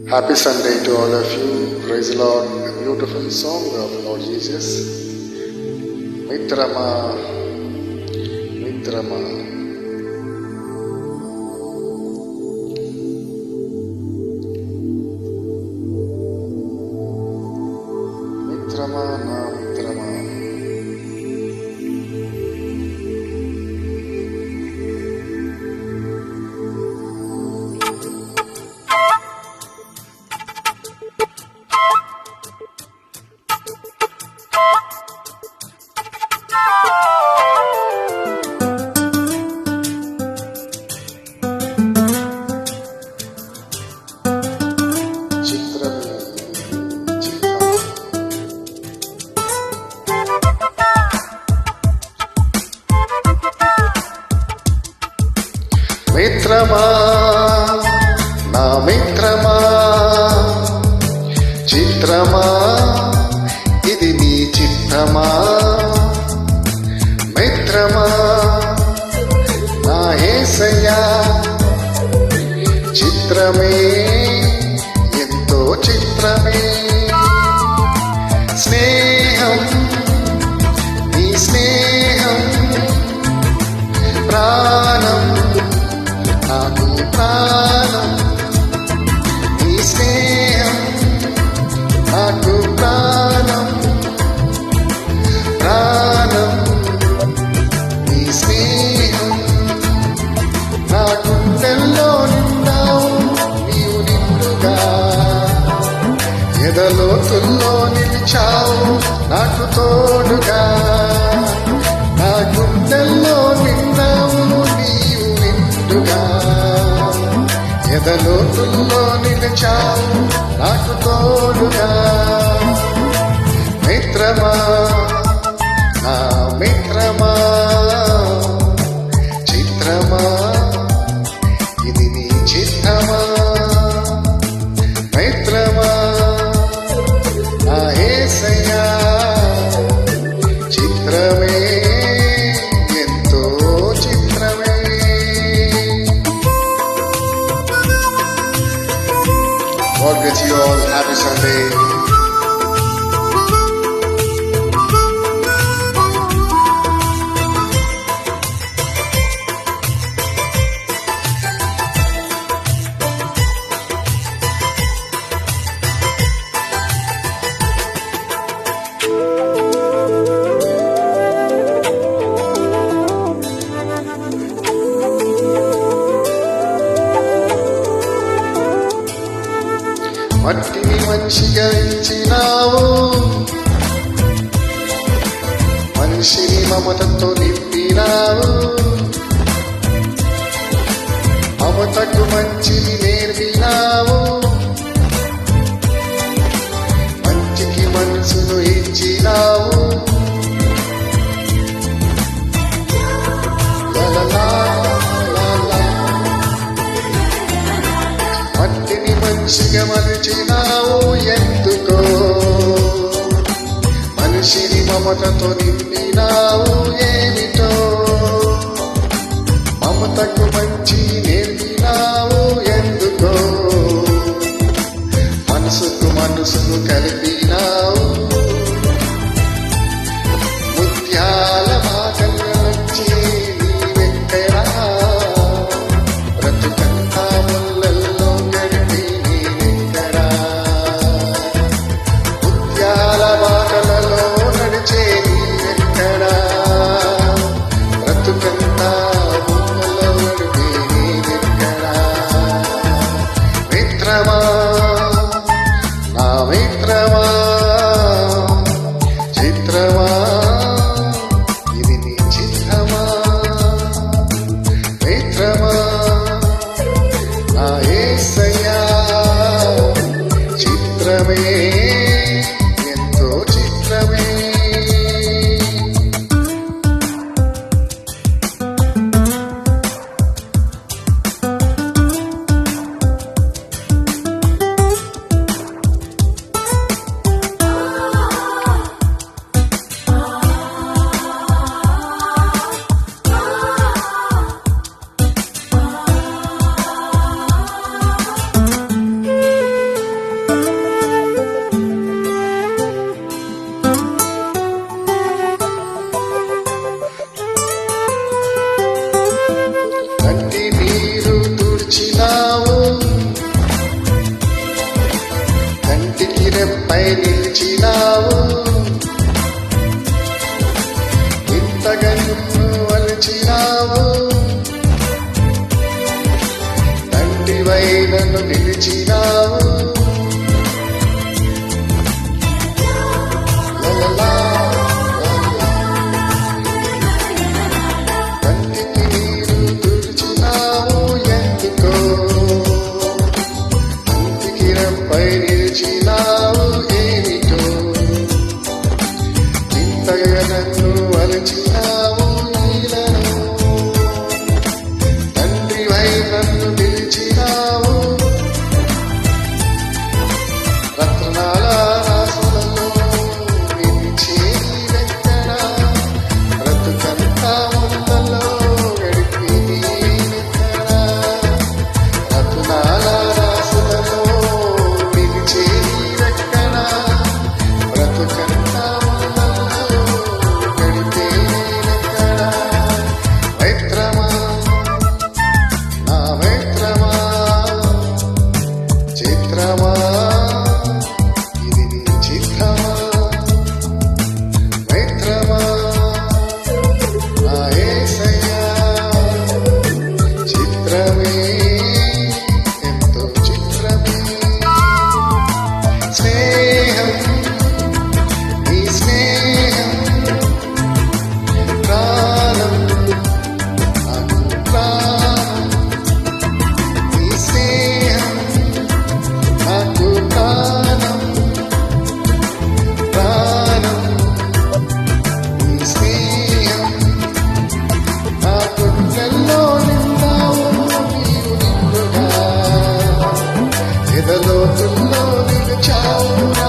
Happy Sunday to all of you. Praise the Lord. A beautiful song of Lord Jesus. Mitrama, Mitrama. Mitrama, na Mitrama. మిత్రమా నా మిత్రమా చిత్రమా ఇది నీ చిత్తమా మిత్రమా నా యేసయ్యా చిత్రమే ఎంతో చిత్రమే స్నేహం నీ స్నేహం ప్రాణం నాకు ప్రాణం నీ స్నేహం నాకు ప్రాణం ప్రాణం నీ స్నేహం నా గుండెల్లో నిన్నావు నీవు నిండుగా ఎదలోతుల్లో నిలిచావు నాకు తోడుగా నా గుండెల్లో నిన్నావు నీవు నిండుగా ఎదలోతుల్లో నిలిచావు నాకు తోడుగా మిత్రమా నా మిత్రమా చిత్రమా ఇది నీ చిత్తమా మిత్రమా నా యేసయ్యా చిత్రమే ఎంతో చిత్రమే. God bless you all. Happy Sunday. మట్టిని మంచిగా ఇచ్చినావు మనిషిని మమతతో నింపినావు మమతకు మంచిని నేర్పినావు మంచికి మనసును ఇచ్చినావు మట్టిని మంచిగా మలిచినావు ఎందుకో మనిషిని మమతతో నింపినావు ఏమిటో మమతకు మంచి నేర్పినావు ఎందుకో మనసుకు మనసును కలిపినావు ముత్యాల మాటలు వచ్చి నీవెక్కడా బ్రతుకంతా ముళ్ళల్లో గడిపి నీవెక్కడా ముత్యాల మాటలలో నడిచే నీవెక్కడా బ్రతుకంతా ముళ్ళల్లో గడిపి నీవెక్కడా మిత్రమా నా మిత్రమా చిత్రమా ఇది నీ చిత్రమా మిత్రమా నా యేసయ్యా చిత్రమే ఎంతో చిత్రమే. లోతుల్లో నిలిచావురా